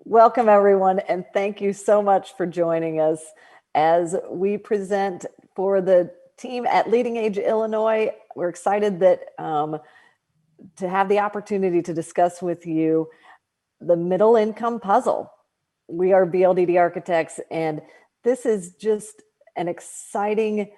Welcome, everyone, and thank you so much for joining us as we present for the team at Leading Age Illinois. We're excited that to have the opportunity to discuss with you the middle income puzzle. We are BLDD architects, and this is just an exciting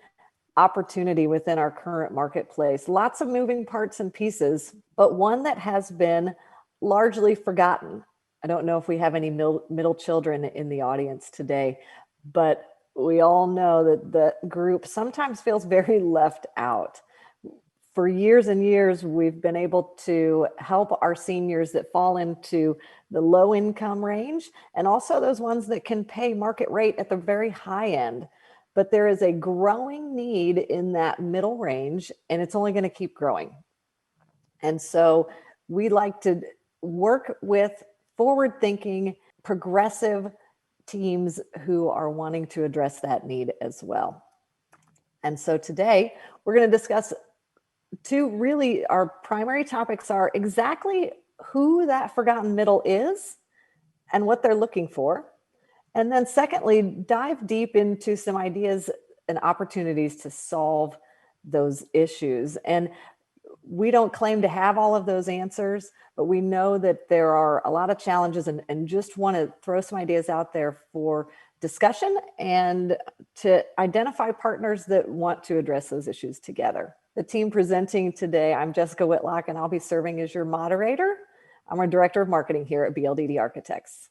opportunity within our current marketplace. Lots of moving parts and pieces, but one that has been largely forgotten. I don't know if we have any middle children in the audience today, but we all know that the group sometimes feels very left out. For years and years, we've been able to help our seniors that fall into the low income range and also those ones that can pay market rate at the very high end. But there is a growing need in that middle range, and it's only going to keep growing. And so we like to work with forward-thinking, progressive teams who are wanting to address that need as well. And so today, we're going to discuss our primary topics are exactly who that forgotten middle is and what they're looking for. And then secondly, dive deep into some ideas and opportunities to solve those issues. And we don't claim to have all of those answers, but we know that there are a lot of challenges and just want to throw some ideas out there for discussion and to identify partners that want to address those issues together. The team presenting today, I'm Jessica Whitlock, and I'll be serving as your moderator. I'm our Director of Marketing here at BLDD Architects.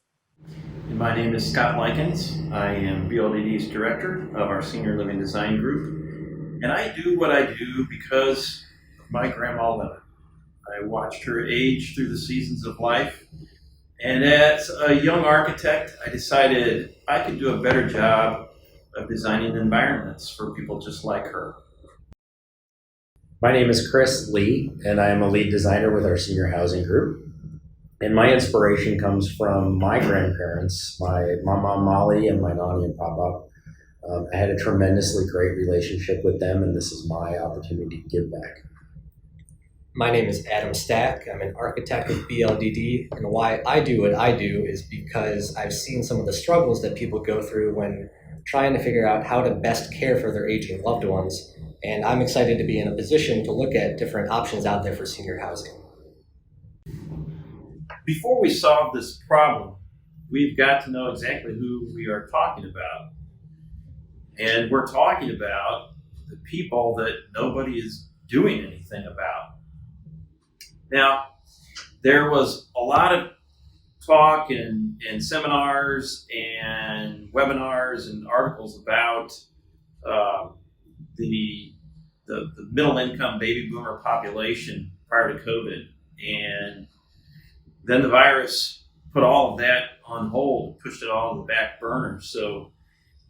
And my name is Scott Likens. I am BLDD's Director of our Senior Living Design Group. And I do what I do because of my grandma Lynette. I watched her age through the seasons of life. And as a young architect, I decided I could do a better job of designing environments for people just like her. My name is Chris Lee, and I am a lead designer with our senior housing group. And my inspiration comes from my grandparents, my mama Molly and my Nani and Papa. I had a tremendously great relationship with them, and this is my opportunity to give back. My name is Adam Stack. I'm an architect with BLDD, and why I do what I do is because I've seen some of the struggles that people go through when trying to figure out how to best care for their aging loved ones. And I'm excited to be in a position to look at different options out there for senior housing. Before we solve this problem, we've got to know exactly who we are talking about. And we're talking about the people that nobody is doing anything about. Now, there was a lot of talk and seminars and webinars and articles about the middle income baby boomer population prior to COVID. And then the virus put all of that on hold, pushed it all to the back burner. So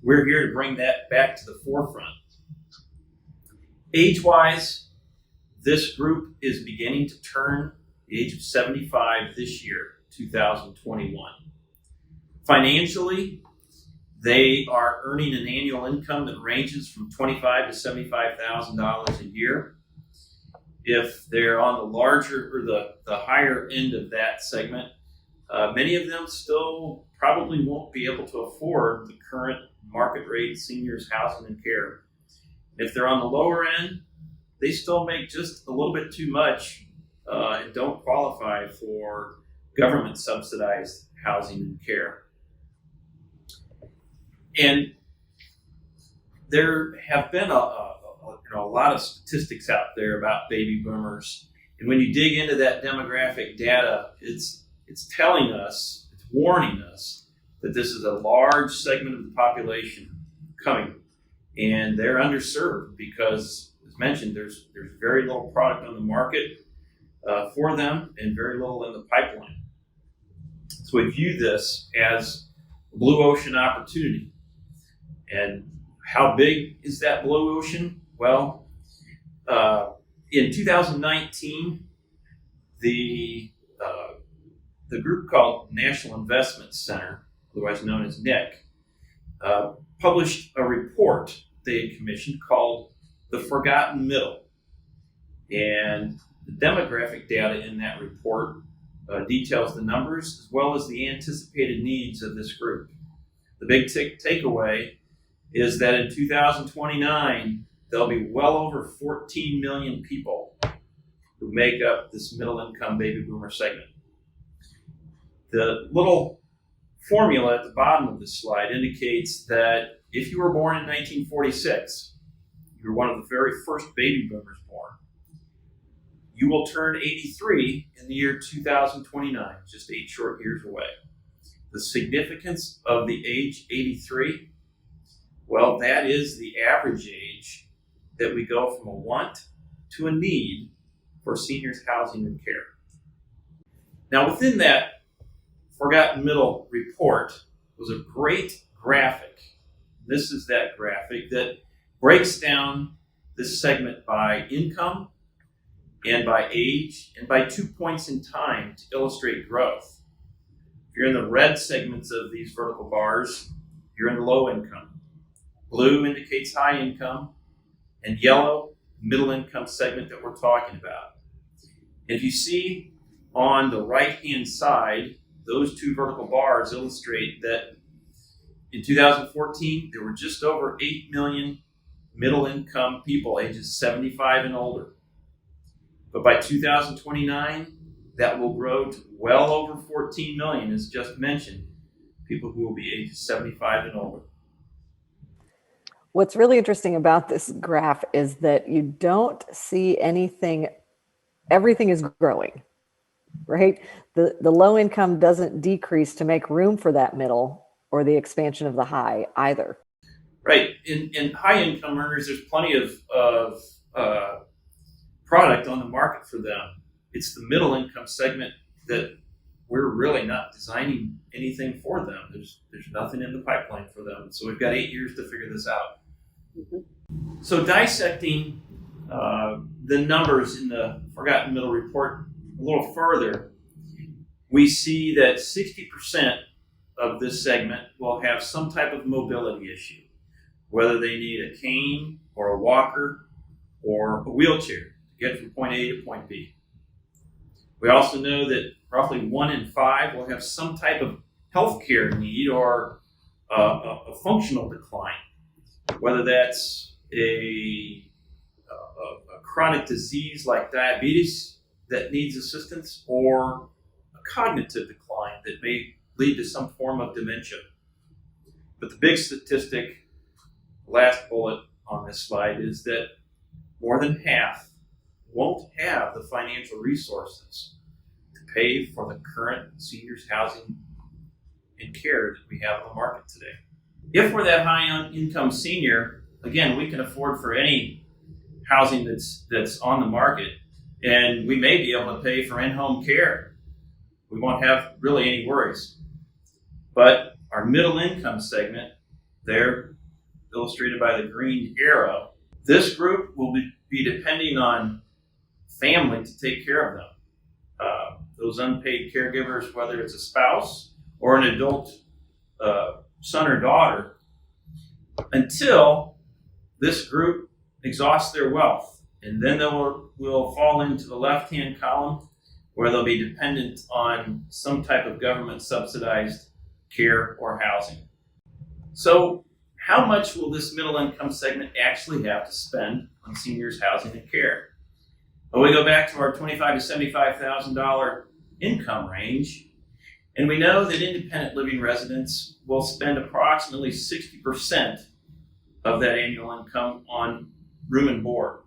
we're here to bring that back to the forefront. Age-wise, this group is beginning to turn the age of 75 this year, 2021. Financially, they are earning an annual income that ranges from $25,000 to $75,000 a year. If they're on the larger or the higher end of that segment, many of them still probably won't be able to afford the current market rate seniors housing and care. If they're on the lower end, they still make just a little bit too much and don't qualify for government subsidized housing and care. And there have been a lot of statistics out there about baby boomers. And when you dig into that demographic data, it's telling us, it's warning us that this is a large segment of the population coming. And they're underserved because, as mentioned, there's very little product on the market for them and very little in the pipeline. So we view this as a blue ocean opportunity. And how big is that blue ocean? Well, in 2019, the group called National Investment Center, otherwise known as NIC, published a report they had commissioned called The Forgotten Middle. And the demographic data in that report details the numbers as well as the anticipated needs of this group. The big takeaway is that in 2029, there'll be well over 14 million people who make up this middle income baby boomer segment. The little formula at the bottom of this slide indicates that if you were born in 1946, you were one of the very first baby boomers born, you will turn 83 in the year 2029, just 8 short years away. The significance of the age 83, well, that is the average age that we go from a want to a need for seniors housing and care. Now, within that Forgotten Middle report was a great graphic. This is that graphic that breaks down this segment by income and by age and by 2 points in time to illustrate growth. If you're in the red segments of these vertical bars, you're in the low income. Blue indicates high income, and yellow, middle income segment that we're talking about. If you see on the right-hand side, those 2 vertical bars illustrate that in 2014, there were just over 8 million middle income people ages 75 and older. But by 2029, that will grow to well over 14 million, as just mentioned, people who will be ages 75 and older. What's really interesting about this graph is that you don't see anything, everything is growing, right? The low income doesn't decrease to make room for that middle or the expansion of the high either. Right. In high income earners, there's plenty of product on the market for them. It's the middle income segment that we're really not designing anything for them. There's nothing in the pipeline for them. So we've got 8 years to figure this out. Mm-hmm. So dissecting the numbers in the Forgotten Middle report a little further, we see that 60% of this segment will have some type of mobility issue, whether they need a cane or a walker or a wheelchair to get from point A to point B. We also know that roughly 1 in 5 will have some type of healthcare need or a functional decline, whether that's a chronic disease like diabetes that needs assistance or a cognitive decline that may lead to some form of dementia. But the big statistic, last bullet on this slide, is that more than half won't have the financial resources to pay for the current seniors housing and care that we have on the market today. If we're that high income senior, again, we can afford for any housing that's on the market, and we may be able to pay for in-home care. We won't have really any worries. But our middle income segment, there illustrated by the green arrow, this group will be depending on family to take care of them. Those unpaid caregivers, whether it's a spouse or an adult son or daughter, until this group exhausts their wealth. And then they will fall into the left-hand column where they'll be dependent on some type of government subsidized care or housing. So how much will this middle income segment actually have to spend on seniors housing and care? Well, we go back to our $25,000 to $75,000 income range, and we know that independent living residents will spend approximately 60% of that annual income on room and board.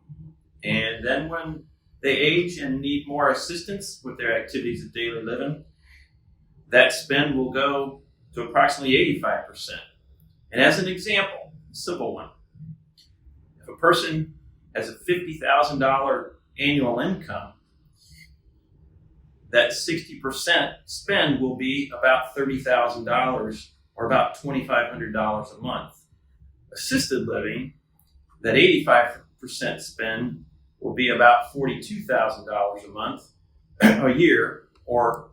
And then when they age and need more assistance with their activities of daily living, that spend will go to approximately 85%. And as an example, a simple one, if a person has a $50,000 annual income, that 60% spend will be about $30,000 or about $2,500 a month. Assisted living, that 85% spend will be about $42,000 a month, a year, or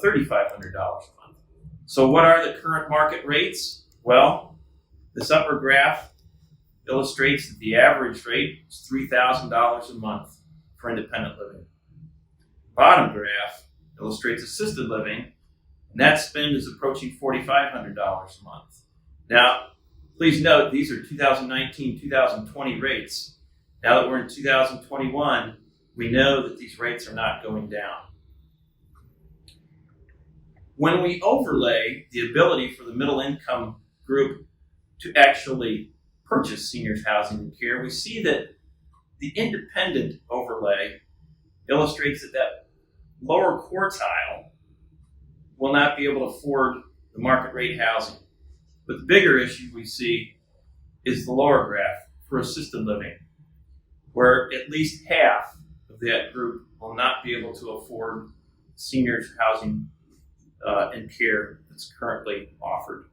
$3,500 a month. So what are the current market rates? Well, this upper graph illustrates that the average rate is $3,000 a month for independent living. Bottom graph illustrates assisted living, and that spend is approaching $4,500 a month. Now, please note, these are 2019, 2020 rates. Now that we're in 2021, we know that these rates are not going down. When we overlay the ability for the middle income group to actually purchase seniors housing and care, we see that the independent overlay illustrates that lower quartile will not be able to afford the market rate housing. But the bigger issue we see is the lower graph for assisted living, where at least half of that group will not be able to afford seniors housing and care that's currently offered.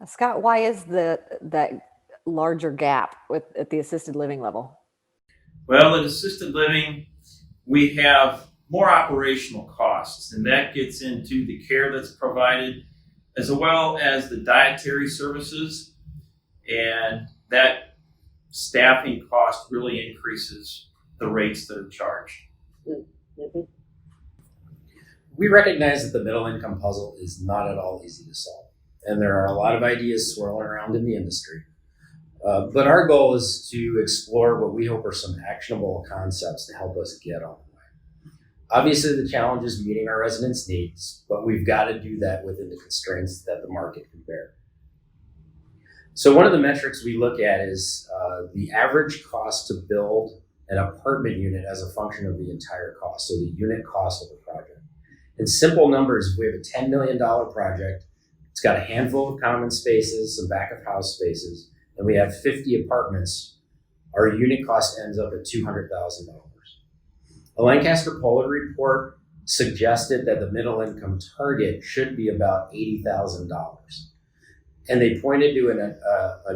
Scott, why is that larger gap at the assisted living level? Well, in assisted living, we have more operational costs, and that gets into the care that's provided, as well as the dietary services, and that staffing cost really increases the rates that are charged. Mm-hmm. We recognize that the middle income puzzle is not at all easy to solve, and there are a lot of ideas swirling around in the industry. But our goal is to explore what we hope are some actionable concepts to help us get on the way. Obviously, the challenge is meeting our residents' needs, but we've got to do that within the constraints that the market can bear. So one of the metrics we look at is the average cost to build an apartment unit as a function of the entire cost, so the unit cost of the project. In simple numbers, if we have a $10 million project, it's got a handful of common spaces, some back of house spaces, and we have 50 apartments, our unit cost ends up at $200,000. A Lancaster Polar report suggested that the middle income target should be about $80,000. And they pointed to an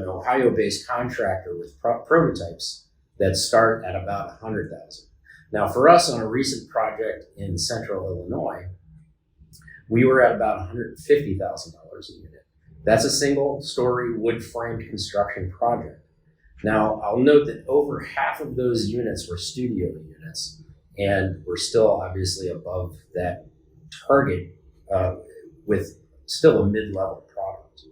Ohio-based contractor with prototypes that start at about $100,000. Now, for us on a recent project in central Illinois, we were at about $150,000 a unit. That's a single-story wood-framed construction project. Now, I'll note that over half of those units were studio units, and we're still obviously above that target with still a mid-level product.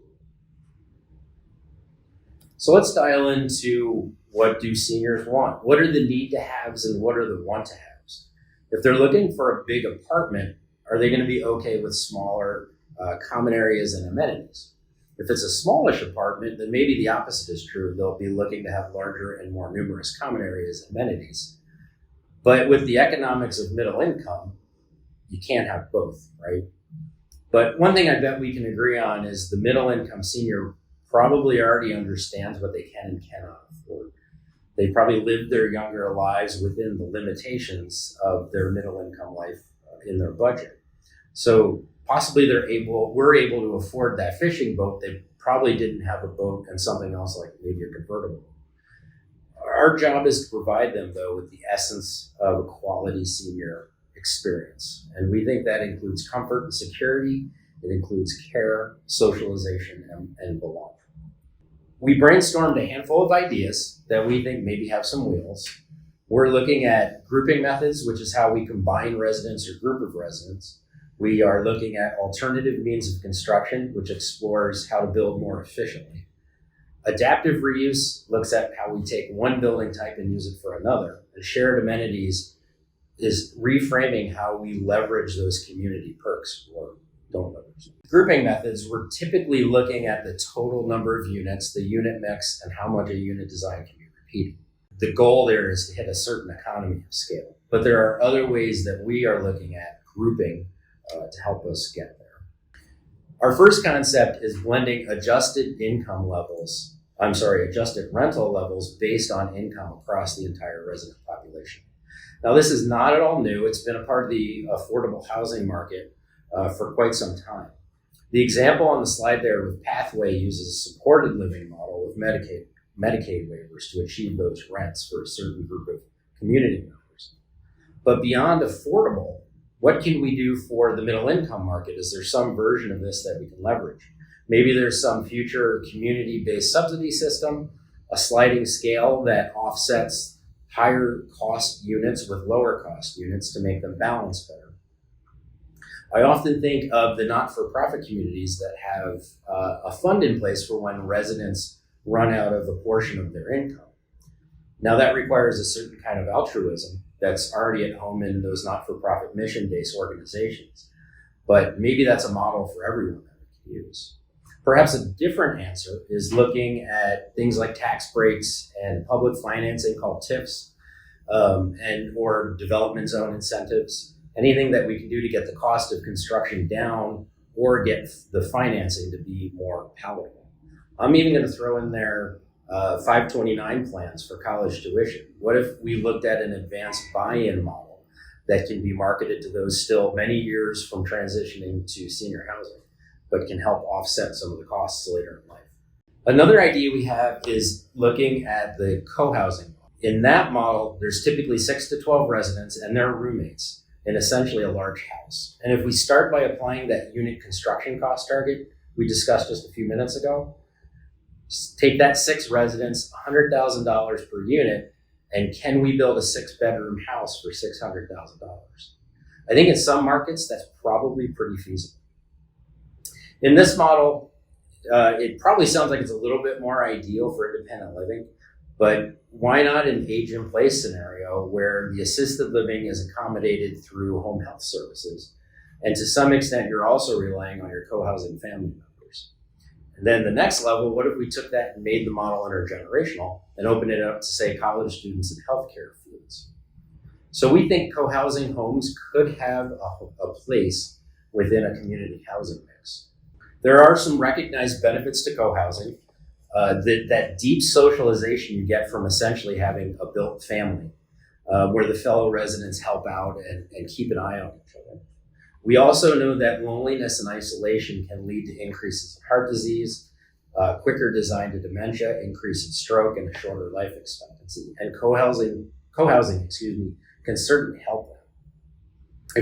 So let's dial into what do seniors want? What are the need-to-haves and what are the want-to-haves? If they're looking for a big apartment, are they going to be okay with smaller common areas and amenities? If it's a smallish apartment, then maybe the opposite is true. They'll be looking to have larger and more numerous common areas and amenities. But with the economics of middle income, you can't have both, right? But one thing I bet we can agree on is the middle income senior probably already understands what they can and cannot afford. They probably lived their younger lives within the limitations of their middle income life in their budget. So possibly we're able to afford that fishing boat. They probably didn't have a boat and something else like maybe a convertible. Our job is to provide them, though, with the essence of a quality senior experience. And we think that includes comfort and security. It includes care, socialization, and belonging. We brainstormed a handful of ideas that we think maybe have some wheels. We're looking at grouping methods, which is how we combine residents or group of residents. We are looking at alternative means of construction, which explores how to build more efficiently. Adaptive reuse looks at how we take one building type and use it for another. And shared amenities is reframing how we leverage those community perks or don't leverage them. Grouping methods, we're typically looking at the total number of units, the unit mix, and how much a unit design can be repeated. The goal there is to hit a certain economy of scale. But there are other ways that we are looking at grouping to help us get there. Our first concept is blending adjusted rental levels based on income across the entire resident population. Now, this is not at all new. It's been a part of the affordable housing market for quite some time. The example on the slide there with Pathway uses a supported living model with Medicaid waivers to achieve those rents for a certain group of community members. But beyond affordable, what can we do for the middle income market? Is there some version of this that we can leverage? Maybe there's some future community-based subsidy system, a sliding scale that offsets higher cost units with lower cost units to make them balance better. I often think of the not-for-profit communities that have a fund in place for when residents run out of a portion of their income. Now that requires a certain kind of altruism that's already at home in those not-for-profit mission-based organizations. But maybe that's a model for everyone that we can use. Perhaps a different answer is looking at things like tax breaks and public financing called TIFs, or development zone incentives, anything that we can do to get the cost of construction down or get the financing to be more palatable. I'm even going to throw in there 529 plans for college tuition. What if we looked at an advanced buy-in model that can be marketed to those still many years from transitioning to senior housing, but can help offset some of the costs later in life? Another idea we have is looking at the co-housing. In that model, there's typically 6 to 12 residents and their roommates in essentially a large house. And if we start by applying that unit construction cost target we discussed just a few minutes ago, take that 6 residents, $100,000 per unit, and can we build a 6-bedroom house for $600,000? I think in some markets, that's probably pretty feasible. In this model, it probably sounds like it's a little bit more ideal for independent living, but why not an age-in-place scenario where the assisted living is accommodated through home health services, and to some extent, you're also relying on your co-housing family members. And then the next level, what if we took that and made the model intergenerational and opened it up to, say, college students and healthcare fields? So we think co-housing homes could have a place within a community housing mix. There are some recognized benefits to co-housing. That deep socialization you get from essentially having a built family, where the fellow residents help out and keep an eye on each other. We also know that loneliness and isolation can lead to increases in heart disease, quicker decline to dementia, increase in stroke, and a shorter life expectancy. And co-housing, can certainly help that.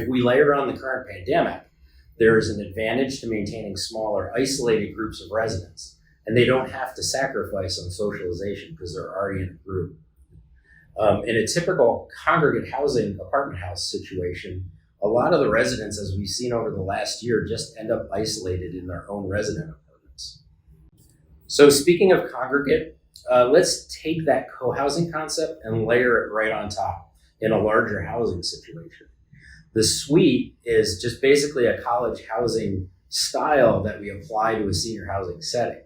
If we layer on the current pandemic, there is an advantage to maintaining smaller, isolated groups of residents, and they don't have to sacrifice on socialization because they're already in a group. In a typical congregate housing apartment house situation, a lot of the residents, as we've seen over the last year, just end up isolated in their own resident apartments. So speaking of congregate, let's take that co-housing concept and layer it right on top in a larger housing situation. The suite is just basically a college housing style that we apply to a senior housing setting.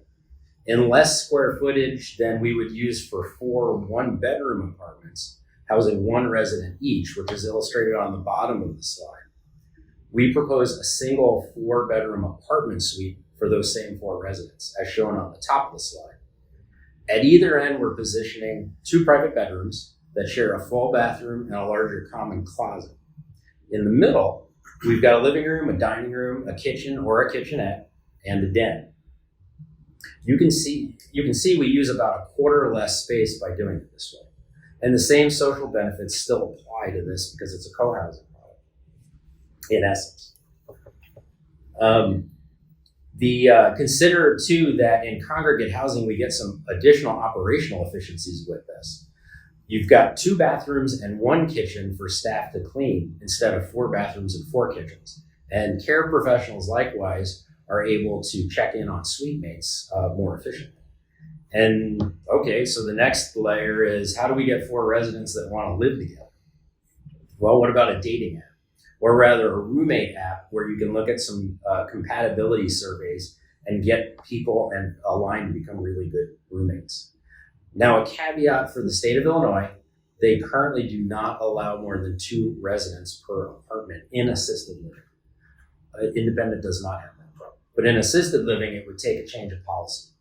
In less square footage than we would use for 4 one-bedroom apartments, housing 1 resident each, which is illustrated on the bottom of the slide. We propose a single 4-bedroom apartment suite for those same 4 residents, as shown on the top of the slide. At either end, we're positioning 2 private bedrooms that share a full bathroom and a larger common closet. In the middle, we've got a living room, a dining room, a kitchen or a kitchenette, and a den. You can see we use about a quarter less space by doing it this way. And the same social benefits still apply to this because it's a co-housing model, in essence. Consider too that in congregate housing, we get some additional operational efficiencies with this. You've got 2 bathrooms and 1 kitchen for staff to clean instead of 4 bathrooms and 4 kitchens. And care professionals likewise are able to check in on suite mates more efficiently. And okay, so the next layer is, how do we get 4 residents that want to live together? Well, what about a dating app? Or rather a roommate app where you can look at some compatibility surveys and get people and align to become really good roommates. Now, a caveat for the state of Illinois, they currently do not allow more than 2 residents per apartment in assisted living. Independent does not have that problem. But in assisted living, it would take a change of policy.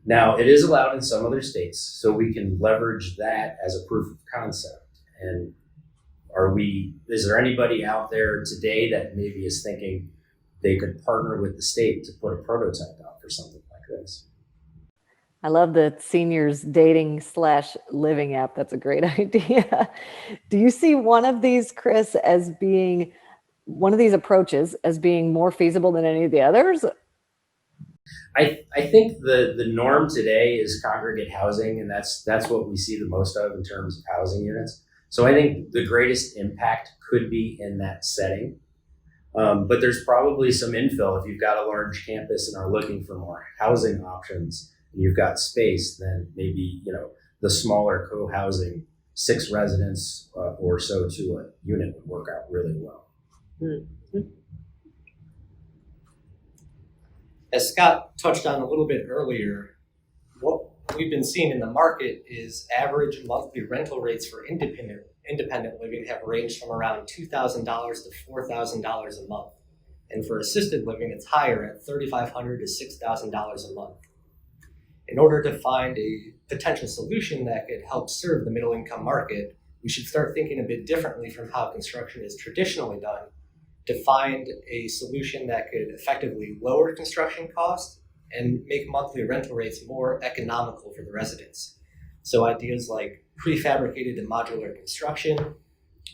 Now, it is allowed in some other states, so we can leverage that as a proof of concept. And is there anybody out there today that maybe is thinking they could partner with the state to put a prototype out for something like this? I love the seniors dating/living app. That's a great idea. Do you see one of these, Chris, as being one of these approaches as being more feasible than any of the others? I think the norm today is congregate housing, and that's what we see the most of in terms of housing units. So I think the greatest impact could be in that setting. But there's probably some infill if you've got a large campus and are looking for more housing options and you've got space, then maybe, the smaller co-housing 6 residents or so to a unit would work out really well. Mm-hmm. As Scott touched on a little bit earlier, what we've been seeing in the market is average monthly rental rates for independent living have ranged from around $2,000 to $4,000 a month. And for assisted living, it's higher at $3,500 to $6,000 a month. In order to find a potential solution that could help serve the middle income market, we should start thinking a bit differently from how construction is traditionally done to find a solution that could effectively lower construction costs and make monthly rental rates more economical for the residents. So ideas like prefabricated and modular construction,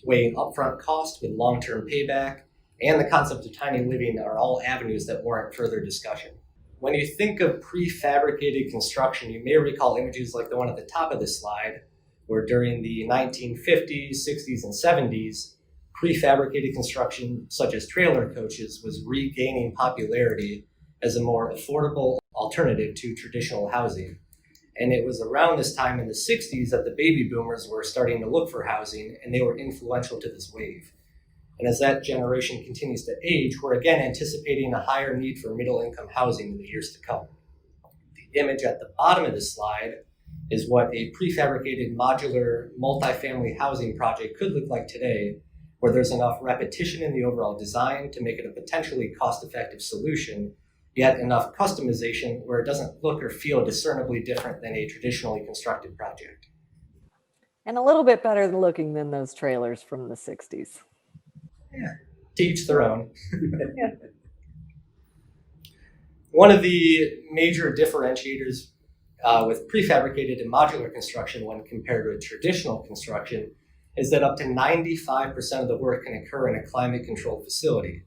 weighing upfront cost with long-term payback, and the concept of tiny living are all avenues that warrant further discussion. When you think of prefabricated construction, you may recall images like the one at the top of this slide, where during the 1950s, 60s, and 70s, prefabricated construction, such as trailer coaches, was regaining popularity as a more affordable alternative to traditional housing. And it was around this time in the 60s that the baby boomers were starting to look for housing, and they were influential to this wave. And as that generation continues to age, we're again anticipating a higher need for middle-income housing in the years to come. The image at the bottom of this slide is what a prefabricated modular multifamily housing project could look like today, where there's enough repetition in the overall design to make it a potentially cost-effective solution, yet enough customization where it doesn't look or feel discernibly different than a traditionally constructed project. And a little bit better looking than those trailers from the 60s. Yeah, to each their own. Yeah. One of the major differentiators with prefabricated and modular construction when compared to traditional construction is that up to 95% of the work can occur in a climate-controlled facility.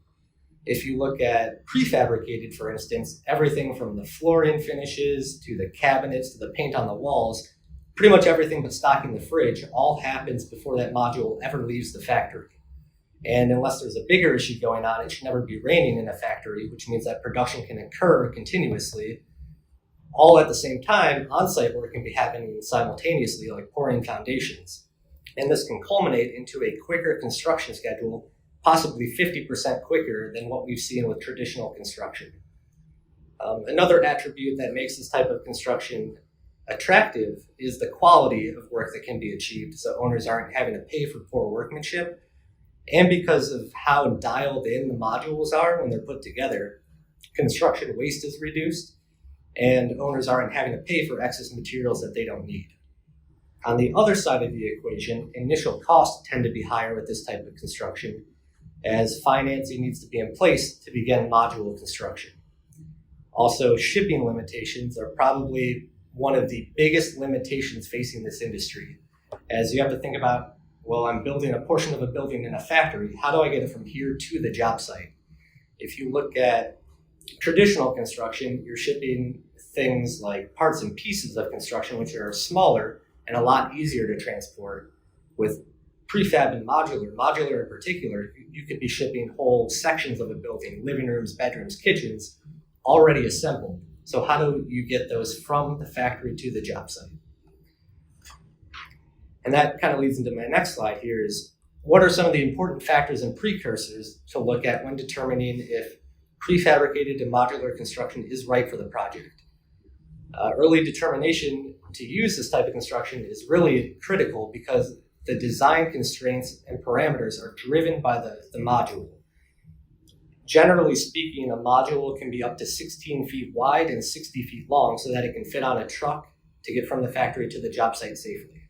If you look at prefabricated, for instance, everything from the flooring finishes to the cabinets to the paint on the walls, pretty much everything but stocking the fridge all happens before that module ever leaves the factory. And unless there's a bigger issue going on, it should never be raining in a factory, which means that production can occur continuously. All at the same time, on-site work can be happening simultaneously, like pouring foundations. And this can culminate into a quicker construction schedule, possibly 50% quicker than what we've seen with traditional construction. Another attribute that makes this type of construction attractive is the quality of work that can be achieved, so owners aren't having to pay for poor workmanship. And because of how dialed in the modules are when they're put together, construction waste is reduced, and owners aren't having to pay for excess materials that they don't need. On the other side of the equation, initial costs tend to be higher with this type of construction, as financing needs to be in place to begin module construction. Also, shipping limitations are probably one of the biggest limitations facing this industry, as you have to think about, well, I'm building a portion of a building in a factory. How do I get it from here to the job site? If you look at traditional construction, you're shipping things like parts and pieces of construction, which are smaller and a lot easier to transport. With prefab and modular in particular, you could be shipping whole sections of a building, living rooms, bedrooms, kitchens, already assembled. So how do you get those from the factory to the job site? And that kind of leads into my next slide here is, what are some of the important factors and precursors to look at when determining if prefabricated and modular construction is right for the project? Early determination to use this type of construction is really critical because the design constraints and parameters are driven by the module. Generally speaking, a module can be up to 16 feet wide and 60 feet long so that it can fit on a truck to get from the factory to the job site safely.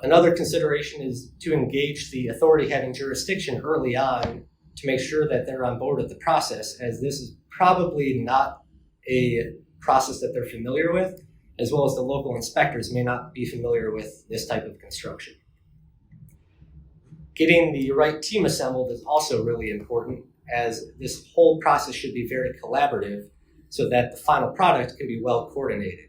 Another consideration is to engage the authority having jurisdiction early on to make sure that they're on board with the process, as this is probably not a process that they're familiar with, as well as the local inspectors may not be familiar with this type of construction. Getting the right team assembled is also really important, as this whole process should be very collaborative so that the final product can be well coordinated.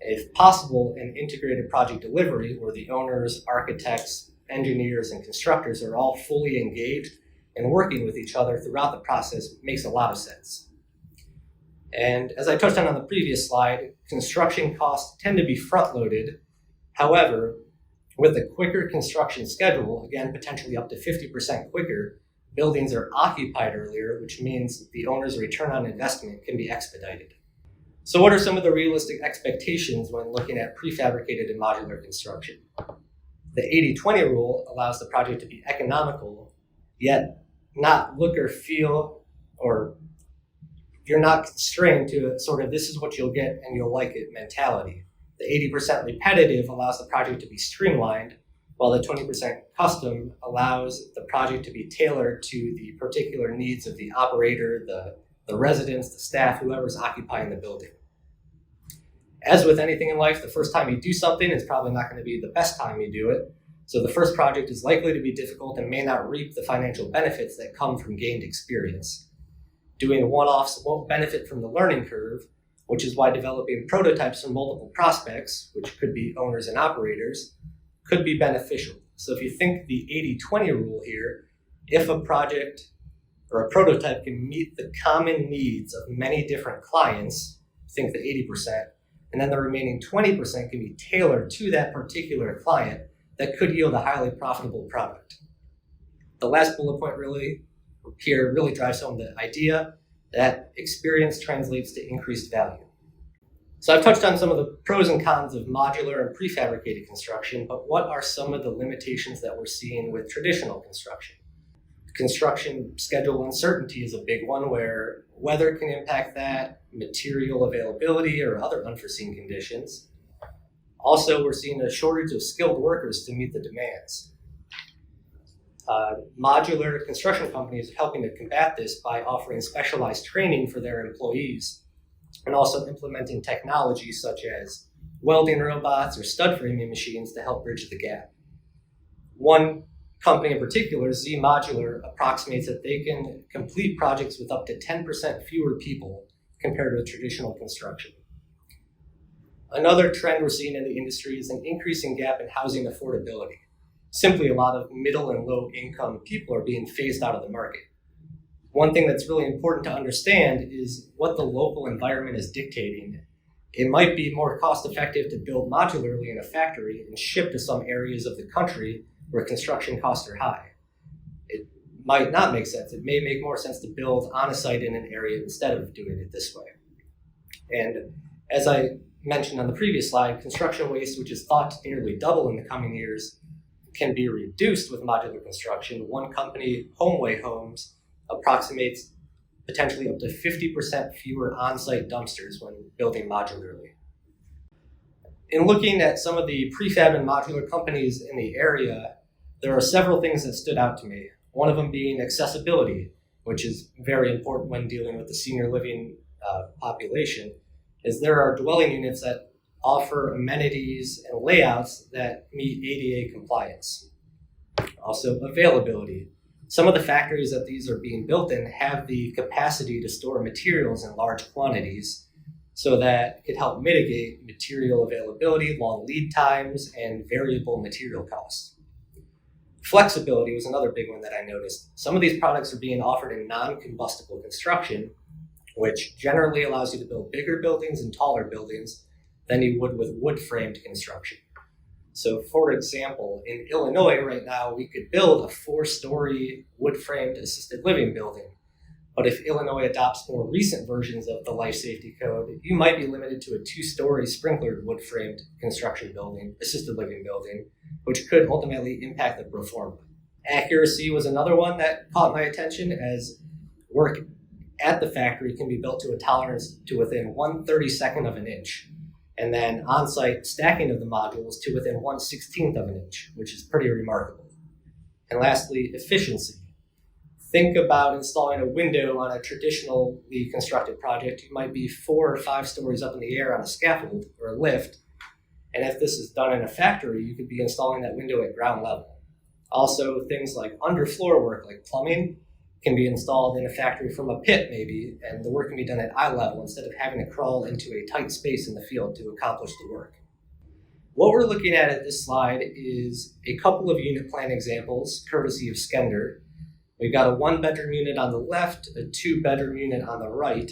If possible, an integrated project delivery where the owners, architects, engineers, and constructors are all fully engaged and working with each other throughout the process makes a lot of sense. And as I touched on the previous slide, construction costs tend to be front-loaded. However, with a quicker construction schedule, again, potentially up to 50% quicker, buildings are occupied earlier, which means the owner's return on investment can be expedited. So what are some of the realistic expectations when looking at prefabricated and modular construction? The 80-20 rule allows the project to be economical, yet not look or feel, or you're not constrained to a sort of this is what you'll get and you'll like it mentality. The 80% repetitive allows the project to be streamlined, while the 20% custom allows the project to be tailored to the particular needs of the operator, the residents, the staff, whoever's occupying the building. As with anything in life, the first time you do something is probably not going to be the best time you do it. So the first project is likely to be difficult and may not reap the financial benefits that come from gained experience. Doing one-offs won't benefit from the learning curve, which is why developing prototypes from multiple prospects, which could be owners and operators, could be beneficial. So if you think the 80-20 rule here, if a project or a prototype can meet the common needs of many different clients, think the 80%, and then the remaining 20% can be tailored to that particular client, that could yield a highly profitable product. The last bullet point really drives home the idea that experience translates to increased value. So I've touched on some of the pros and cons of modular and prefabricated construction, but what are some of the limitations that we're seeing with traditional construction? Construction schedule uncertainty is a big one, where weather can impact that, material availability, or other unforeseen conditions. Also, we're seeing a shortage of skilled workers to meet the demands. Modular construction companies are helping to combat this by offering specialized training for their employees, and also implementing technology such as welding robots or stud framing machines to help bridge the gap. One company in particular, Z Modular, approximates that they can complete projects with up to 10% fewer people compared to traditional construction. Another trend we're seeing in the industry is an increasing gap in housing affordability. Simply, a lot of middle and low income people are being phased out of the market. One thing that's really important to understand is what the local environment is dictating. It might be more cost effective to build modularly in a factory and ship to some areas of the country where construction costs are high. It might not make sense. It may make more sense to build on a site in an area instead of doing it this way. And as I mentioned on the previous slide, construction waste, which is thought to nearly double in the coming years, can be reduced with modular construction. One company, Homeway Homes, approximates potentially up to 50% fewer on-site dumpsters when building modularly. In looking at some of the prefab and modular companies in the area, there are several things that stood out to me. One of them being accessibility, which is very important when dealing with the senior living population, is there are dwelling units that offer amenities and layouts that meet ADA compliance. Also, availability. Some of the factories that these are being built in have the capacity to store materials in large quantities, so that it help mitigate material availability, long lead times, and variable material costs. Flexibility was another big one that I noticed. Some of these products are being offered in non-combustible construction, which generally allows you to build bigger buildings and taller buildings than you would with wood-framed construction. So for example, in Illinois right now, we could build a 4-story wood-framed assisted living building. But if Illinois adopts more recent versions of the Life Safety Code, you might be limited to a 2-story sprinklered wood-framed construction building, assisted living building, which could ultimately impact the pro forma. Accuracy was another one that caught my attention, as work at the factory can be built to a tolerance to within 1/32 of an inch, and then on-site stacking of the modules to within 1/16 of an inch, which is pretty remarkable. And lastly, efficiency. Think about installing a window on a traditionally constructed project. You might be 4 or 5 stories up in the air on a scaffold or a lift. And if this is done in a factory, you could be installing that window at ground level. Also, things like underfloor work, like plumbing, can be installed in a factory from a pit maybe, and the work can be done at eye level instead of having to crawl into a tight space in the field to accomplish the work. What we're looking at this slide is a couple of unit plan examples, courtesy of Skender. We've got a 1-bedroom unit on the left, a 2-bedroom unit on the right,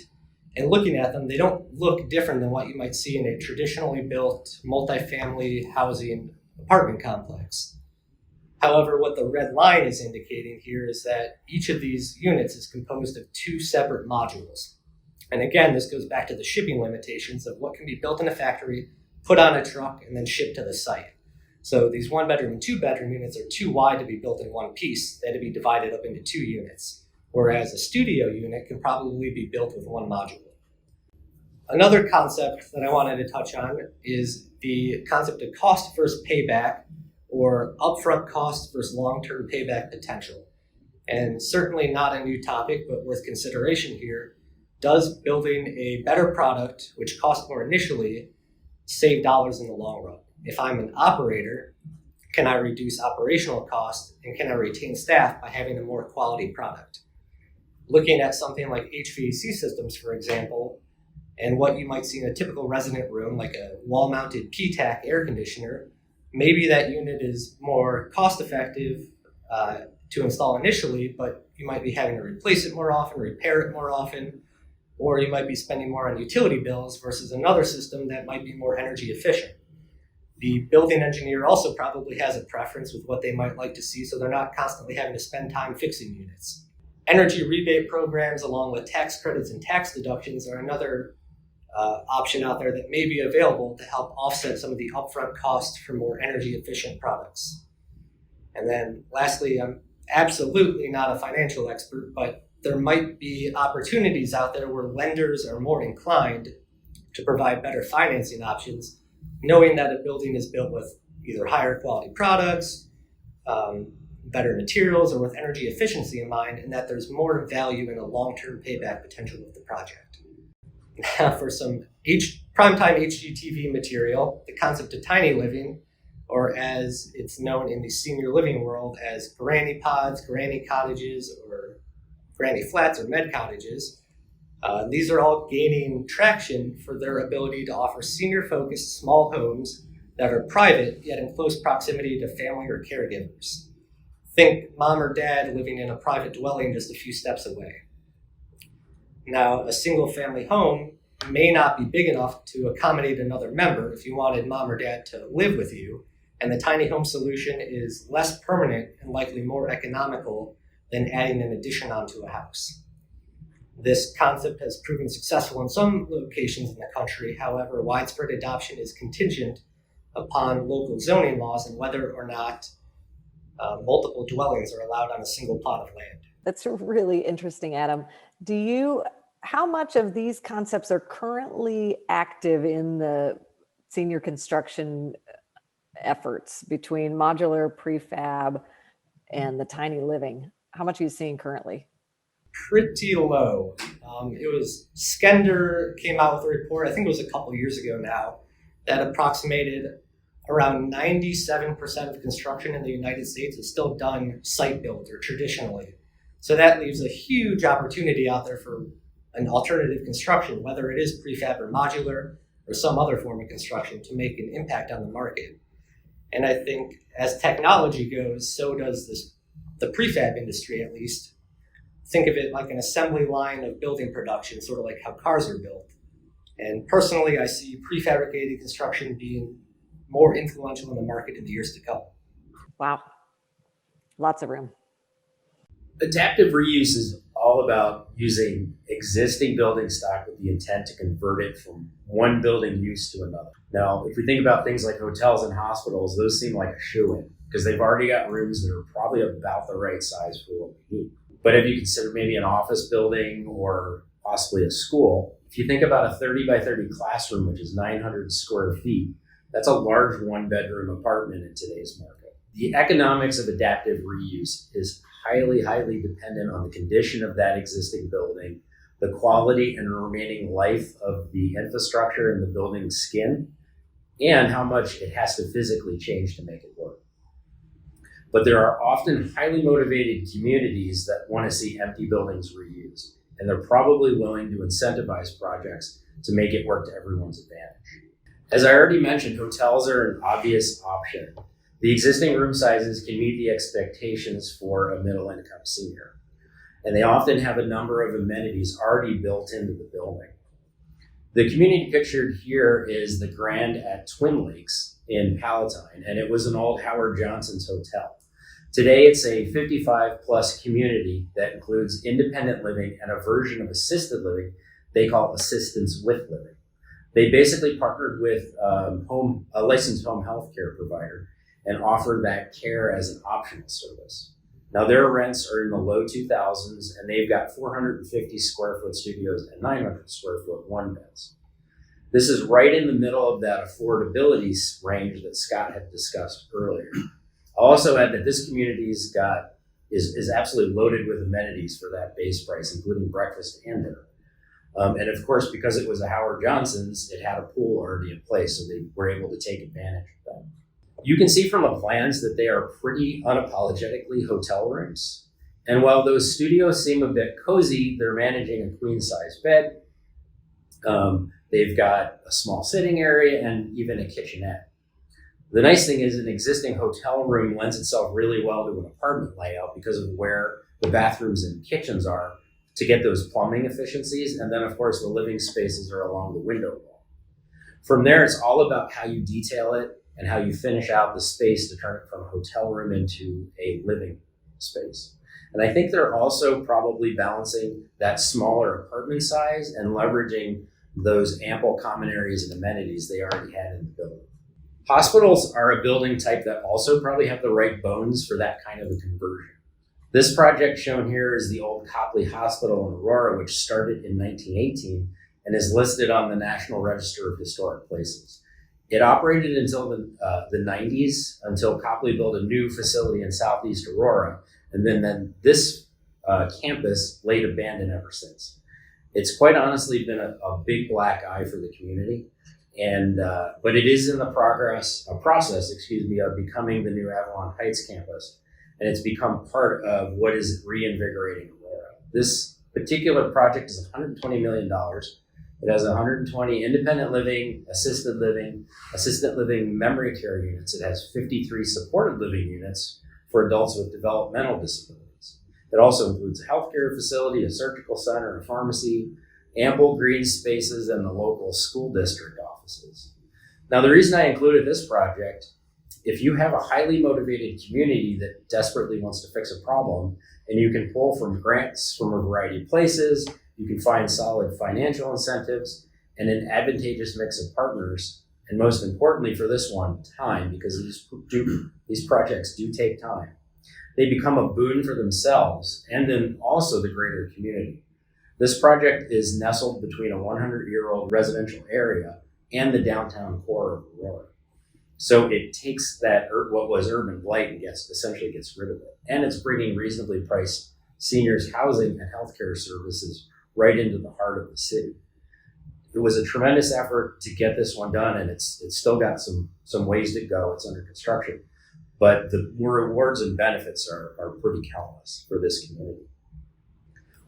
and looking at them, they don't look different than what you might see in a traditionally built multifamily housing apartment complex. However, what the red line is indicating here is that each of these units is composed of 2 separate modules. And again, this goes back to the shipping limitations of what can be built in a factory, put on a truck, and then shipped to the site. So these 1-bedroom and 2-bedroom units are too wide to be built in one piece. They had to be divided up into 2 units, whereas a studio unit can probably be built with 1 module. Another concept that I wanted to touch on is the concept of cost versus payback, or upfront cost versus long-term payback potential. And certainly not a new topic, but worth consideration here. Does building a better product, which costs more initially, save dollars in the long run? If I'm an operator, can I reduce operational costs, and can I retain staff by having a more quality product? Looking at something like HVAC systems, for example, and what you might see in a typical resident room, like a wall-mounted PTAC air conditioner, maybe that unit is more cost-effective to install initially, but you might be having to replace it more often, repair it more often, or you might be spending more on utility bills versus another system that might be more energy efficient. The building engineer also probably has a preference with what they might like to see, so they're not constantly having to spend time fixing units. Energy rebate programs, along with tax credits and tax deductions, are another option out there that may be available to help offset some of the upfront costs for more energy efficient products. And then lastly, I'm absolutely not a financial expert, but there might be opportunities out there where lenders are more inclined to provide better financing options, knowing that a building is built with either higher quality products, better materials, or with energy efficiency in mind, and that there's more value in a long-term payback potential of the project. Now, for some primetime HGTV material, the concept of tiny living, or as it's known in the senior living world as granny pods, granny cottages, or granny flats or med cottages, these are all gaining traction for their ability to offer senior-focused small homes that are private yet in close proximity to family or caregivers. Think mom or dad living in a private dwelling just a few steps away. Now, a single-family home may not be big enough to accommodate another member if you wanted mom or dad to live with you, and the tiny home solution is less permanent and likely more economical than adding an addition onto a house. This concept has proven successful in some locations in the country. However, widespread adoption is contingent upon local zoning laws and whether or not multiple dwellings are allowed on a single plot of land. That's really interesting, Adam. How much of these concepts are currently active in the senior construction efforts between modular, prefab, and the tiny living? How much are you seeing currently? Pretty low. It was Skender came out with a report, I think it was a couple years ago now, that approximated around 97% of construction in the United States is still done site built or traditionally. So that leaves a huge opportunity out there for an alternative construction, whether it is prefab or modular or some other form of construction, to make an impact on the market. And I think as technology goes, so does the prefab industry, at least. Think of it like an assembly line of building production, sort of like how cars are built. And personally, I see prefabricated construction being more influential in the market in the years to come. Wow. Lots of room. Adaptive reuse is all about using existing building stock with the intent to convert it from one building use to another. Now, if we think about things like hotels and hospitals, those seem like a shoo-in because they've already got rooms that are probably about the right size for what we need. But if you consider maybe an office building or possibly a school, if you think about a 30 by 30 classroom, which is 900 square feet, that's a large 1-bedroom apartment in today's market. The economics of adaptive reuse is highly, highly dependent on the condition of that existing building, the quality and remaining life of the infrastructure and the building's skin, and how much it has to physically change to make it work. But there are often highly motivated communities that want to see empty buildings reused, and they're probably willing to incentivize projects to make it work to everyone's advantage. As I already mentioned, hotels are an obvious option. The existing room sizes can meet the expectations for a middle income senior, and they often have a number of amenities already built into the building. The community pictured here is the Grand at Twin Lakes in Palatine, and it was an old Howard Johnson's hotel. Today, it's a 55 plus community that includes independent living and a version of assisted living they call assistance with living. They basically partnered with a licensed home health care provider and offer that care as an optional service. Now, their rents are in the low 2000s, and they've got 450 square foot studios and 900 square foot one beds. This is right in the middle of that affordability range that Scott had discussed earlier. I'll also add that this community's is absolutely loaded with amenities for that base price, including breakfast and dinner. And of course, because it was a Howard Johnson's, it had a pool already in place, so they were able to take advantage of that. You can see from the plans that they are pretty unapologetically hotel rooms. And while those studios seem a bit cozy, they're managing a queen size bed. They've got a small sitting area and even a kitchenette. The nice thing is an existing hotel room lends itself really well to an apartment layout because of where the bathrooms and kitchens are to get those plumbing efficiencies. And then of course the living spaces are along the window wall. From there, it's all about how you detail it and how you finish out the space to turn it from a hotel room into a living space. And I think they're also probably balancing that smaller apartment size and leveraging those ample common areas and amenities they already had in the building. Hospitals are a building type that also probably have the right bones for that kind of a conversion. This project shown here is the old Copley Hospital in Aurora, which started in 1918 and is listed on the National Register of Historic Places. It operated until the 90s, until Copley built a new facility in Southeast Aurora, and then this campus laid abandoned ever since. It's quite honestly been a big black eye for the community, and but it is in the process, of becoming the new Avalon Heights campus, and it's become part of what is reinvigorating Aurora. This particular project is $120 million. It has 120 independent living, assisted living memory care units. It has 53 supported living units for adults with developmental disabilities. It also includes a healthcare facility, a surgical center, a pharmacy, ample green spaces, and the local school district offices. Now, the reason I included this project, if you have a highly motivated community that desperately wants to fix a problem, and you can pull from grants from a variety of places, you can find solid financial incentives and an advantageous mix of partners, and most importantly for this one, time, because these projects do take time. They become a boon for themselves and then also the greater community. This project is nestled between a 100-year-old residential area and the downtown core of Aurora. So it takes that what was urban blight and essentially gets rid of it. And it's bringing reasonably priced seniors housing and healthcare services right into the heart of the city. It was a tremendous effort to get this one done, and it's still got some ways to go. It's under construction, but the rewards and benefits are pretty countless for this community.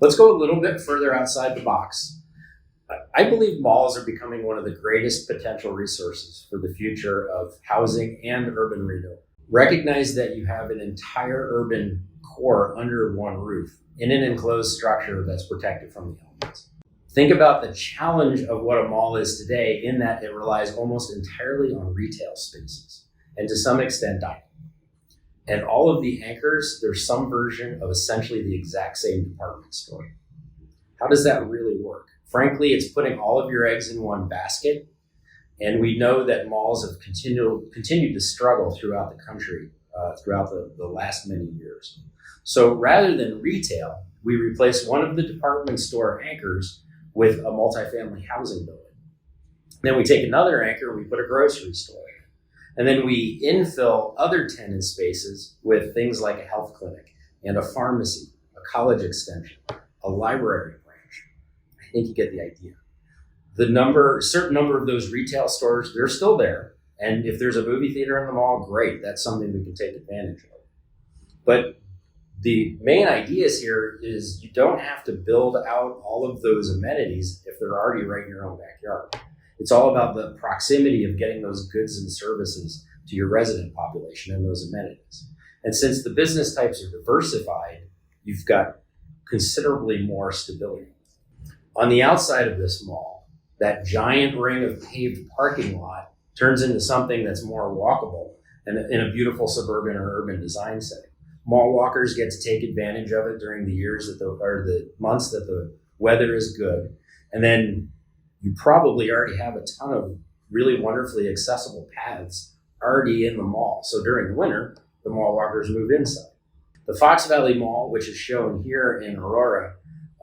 Let's go a little bit further outside the box. I believe malls are becoming one of the greatest potential resources for the future of housing and urban renewal. Recognize that you have an entire urban core under one roof in an enclosed structure that's protected from the elements. Think about the challenge of what a mall is today in that it relies almost entirely on retail spaces and to some extent dining. And all of the anchors, there's some version of essentially the exact same department store. How does that really work? Frankly, it's putting all of your eggs in one basket. And we know that malls have continued to struggle throughout the country throughout the last many years. So rather than retail, we replace one of the department store anchors with a multifamily housing building. Then we take another anchor and we put a grocery store in. And then we infill other tenant spaces with things like a health clinic and a pharmacy, a college extension, a library branch. I think you get the idea. Certain number of those retail stores, they're still there. And if there's a movie theater in the mall, great. That's something we can take advantage of. But the main ideas here is you don't have to build out all of those amenities if they're already right in your own backyard. It's all about the proximity of getting those goods and services to your resident population and those amenities. And since the business types are diversified, you've got considerably more stability. On the outside of this mall, that giant ring of paved parking lot turns into something that's more walkable and in a beautiful suburban or urban design setting. Mall walkers get to take advantage of it during the years the months that the weather is good. And then you probably already have a ton of really wonderfully accessible paths already in the mall. So during the winter, the mall walkers move inside. The Fox Valley Mall, which is shown here in Aurora,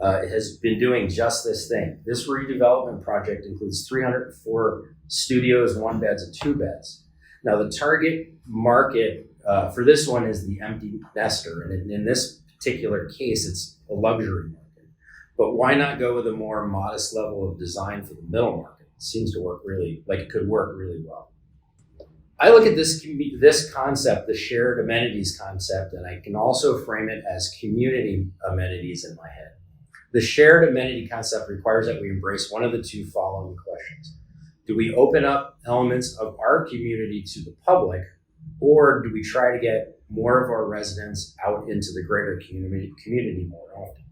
has been doing just this thing. This redevelopment project includes 304 studios, 1 beds, and 2 beds. Now, the target market for this one is the empty nester, and in this particular case, it's a luxury market. But why not go with a more modest level of design for the middle market? It seems to work it could work really well. I look at this concept, the shared amenities concept, and I can also frame it as community amenities in my head. The shared amenity concept requires that we embrace one of the 2 following questions. Do we open up elements of our community to the public, or do we try to get more of our residents out into the greater community more often?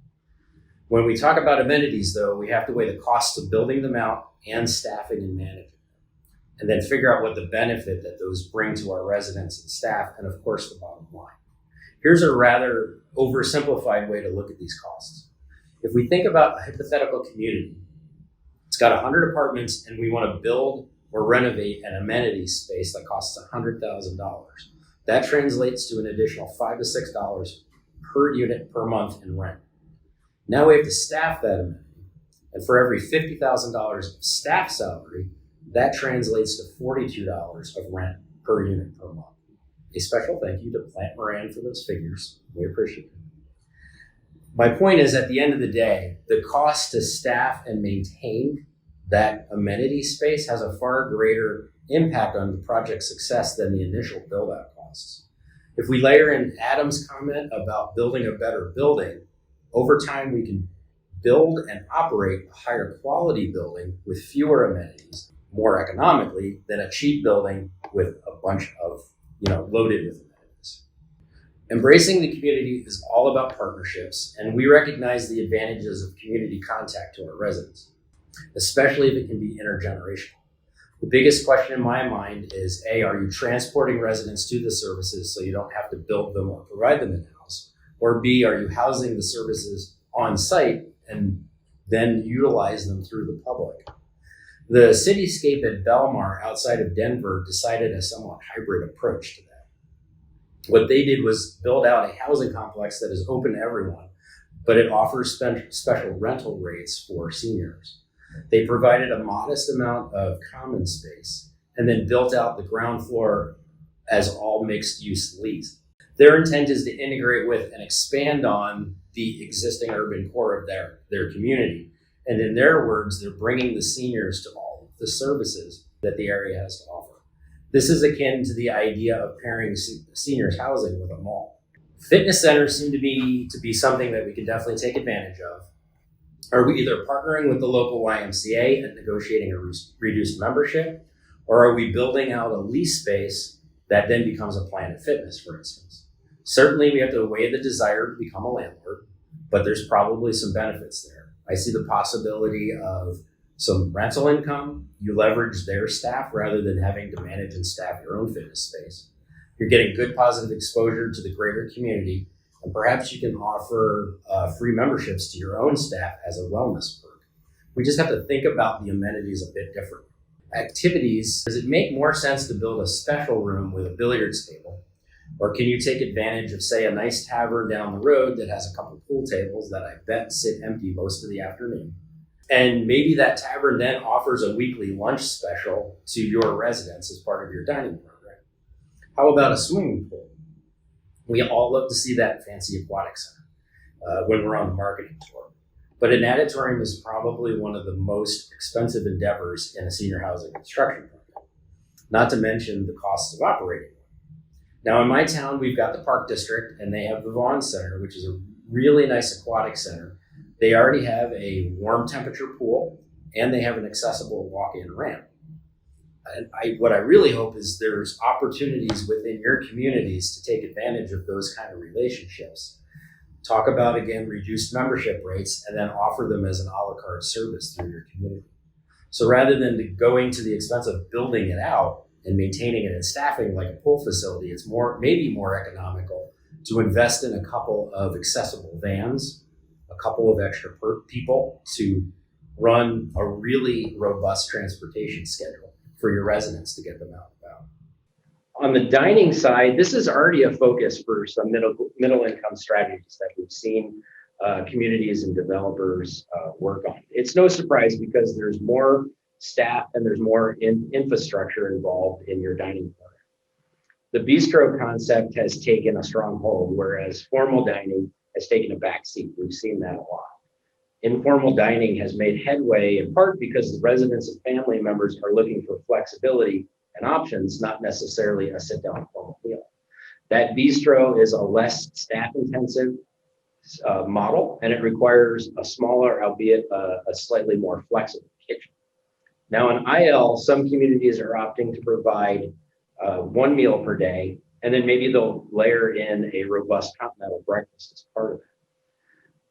When we talk about amenities, though, we have to weigh the costs of building them out and staffing and managing them, and then figure out what the benefit that those bring to our residents and staff, and of course the bottom line. Here's a rather oversimplified way to look at these costs. If we think about a hypothetical community, it's got 100 apartments and we want to build or renovate an amenity space that costs $100,000. That translates to an additional $5 to $6 per unit per month in rent. Now we have to staff that amenity. And for every $50,000 of staff salary, that translates to $42 of rent per unit per month. A special thank you to Plant Moran for those figures. We appreciate it. My point is, at the end of the day, the cost to staff and maintain that amenity space has a far greater impact on the project's success than the initial build-out costs. If we layer in Adam's comment about building a better building, over time we can build and operate a higher quality building with fewer amenities more economically than a cheap building with a bunch of, loaded with amenities. Embracing the community is all about partnerships, and we recognize the advantages of community contact to our residents, especially if it can be intergenerational. The biggest question in my mind is, A, are you transporting residents to the services so you don't have to build them or provide them in-house? Or B, are you housing the services on site and then utilize them through the public? The cityscape at Belmar outside of Denver decided a somewhat hybrid approach to that. What they did was build out a housing complex that is open to everyone, but it offers special rental rates for seniors. They provided a modest amount of common space and then built out the ground floor as all mixed use lease. Their intent is to integrate with and expand on the existing urban core of their community. And in their words, they're bringing the seniors to all of the services that the area has to offer. This is akin to the idea of pairing seniors housing with a mall. Fitness centers seem to be something that we can definitely take advantage of. Are we either partnering with the local YMCA and negotiating a reduced membership, or are we building out a lease space that then becomes a Planet Fitness, for instance? Certainly we have to weigh the desire to become a landlord, but there's probably some benefits there. I see the possibility of some rental income. You leverage their staff rather than having to manage and staff your own fitness space. You're getting good positive exposure to the greater community, and perhaps you can offer free memberships to your own staff as a wellness perk. We just have to think about the amenities a bit differently. Activities, does it make more sense to build a special room with a billiards table? Or can you take advantage of, say, a nice tavern down the road that has a couple pool tables that I bet sit empty most of the afternoon? And maybe that tavern then offers a weekly lunch special to your residents as part of your dining program. How about a swimming pool? We all love to see that fancy aquatic center when we're on the marketing tour. But an auditorium is probably one of the most expensive endeavors in a senior housing construction project, not to mention the costs of operating one. Now in my town, we've got the Park District, and they have the Vaughn Center, which is a really nice aquatic center. They already have a warm temperature pool, and they have an accessible walk-in ramp. What I really hope is there's opportunities within your communities to take advantage of those kind of relationships. Talk about, again, reduced membership rates and then offer them as an a la carte service through your community. So rather than going to the expense of building it out and maintaining it and staffing like a pool facility, it's maybe more economical to invest in a couple of accessible vans, a couple of extra people to run a really robust transportation schedule for your residents to get them out and about. On the dining side, this is already a focus for some middle income strategies that we've seen communities and developers work on. It's no surprise because there's more staff and there's more infrastructure involved in your dining program. The bistro concept has taken a strong hold, whereas formal dining has taken a backseat. We've seen that a lot. Informal dining has made headway in part because the residents and family members are looking for flexibility and options, not necessarily a sit-down formal meal. That bistro is a less staff-intensive model, and it requires a smaller, albeit a slightly more flexible kitchen. Now in IL, some communities are opting to provide one meal per day, and then maybe they'll layer in a robust continental breakfast as part of it.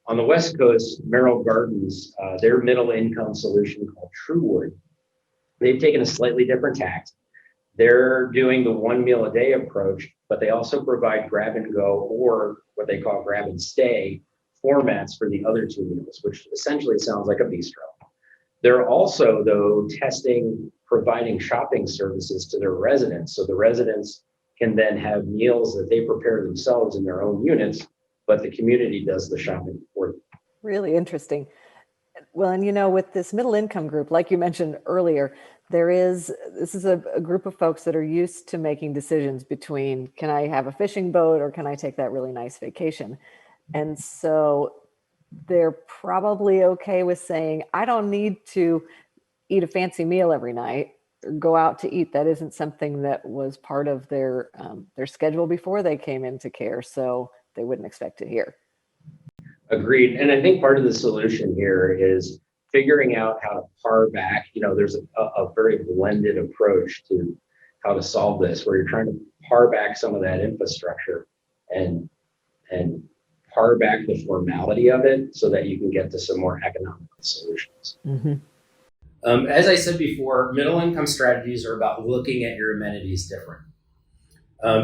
On the West Coast, Merrill Gardens, their middle income solution called Truewood, they've taken a slightly different tack. They're doing the one meal a day approach, but they also provide grab and go, or what they call grab and stay formats for the other two meals, which essentially sounds like a bistro. They're also, though, testing providing shopping services to their residents. So the residents can then have meals that they prepare themselves in their own units, but the community does the shopping for them. Really interesting. Well, and with this middle income group, like you mentioned earlier, this is a group of folks that are used to making decisions between, can I have a fishing boat or can I take that really nice vacation? And so they're probably okay with saying, I don't need to eat a fancy meal every night or go out to eat. That isn't something that was part of their schedule before they came into care. So they wouldn't expect it here. Agreed. And I think part of the solution here is figuring out how to par back. There's a very blended approach to how to solve this, where you're trying to par back some of that infrastructure and par back the formality of it so that you can get to some more economical solutions. Mm-hmm. As I said before, middle income strategies are about looking at your amenities different.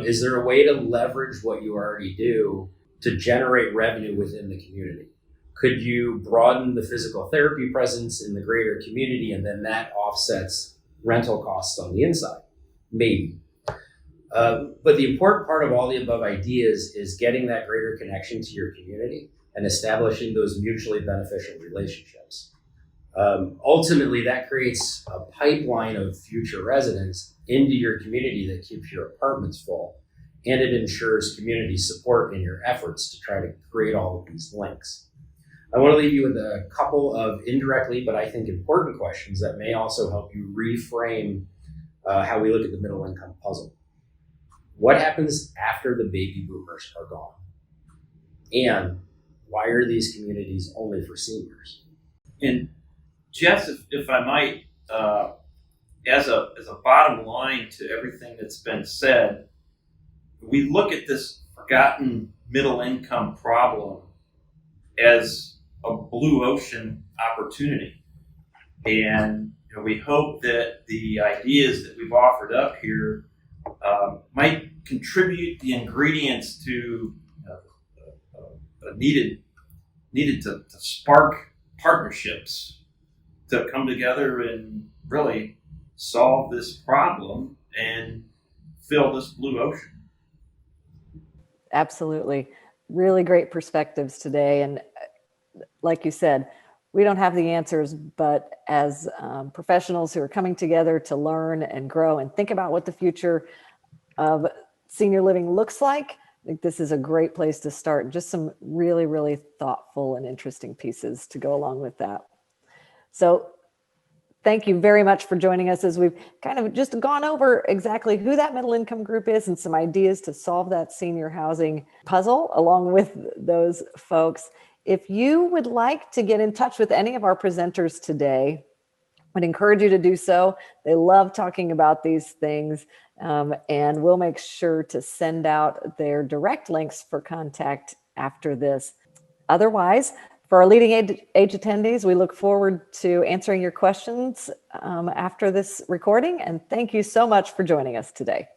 Is there a way to leverage what you already do to generate revenue within the community? Could you broaden the physical therapy presence in the greater community and then that offsets rental costs on the inside? Maybe. But the important part of all the above ideas is getting that greater connection to your community and establishing those mutually beneficial relationships. Ultimately, that creates a pipeline of future residents into your community that keeps your apartments full, and it ensures community support in your efforts to try to create all of these links. I want to leave you with a couple of indirectly, but I think important questions that may also help you reframe how we look at the middle income puzzle. What happens after the baby boomers are gone? And why are these communities only for seniors? And Jeff, if I might, as a bottom line to everything that's been said, we look at this forgotten middle income problem as a blue ocean opportunity. And we hope that the ideas that we've offered up here might contribute the ingredients to needed to spark partnerships to come together and really solve this problem and fill this blue ocean. Absolutely. Really great perspectives today. And like you said, we don't have the answers, but as professionals who are coming together to learn and grow and think about what the future of senior living looks like, I think this is a great place to start. Just some really, really thoughtful and interesting pieces to go along with that. So thank you very much for joining us as we've kind of just gone over exactly who that middle income group is and some ideas to solve that senior housing puzzle along with those folks. If you would like to get in touch with any of our presenters today, I'd encourage you to do so. They love talking about these things, and we'll make sure to send out their direct links for contact after this. Otherwise, for our leading age attendees, we look forward to answering your questions after this recording, and thank you so much for joining us today.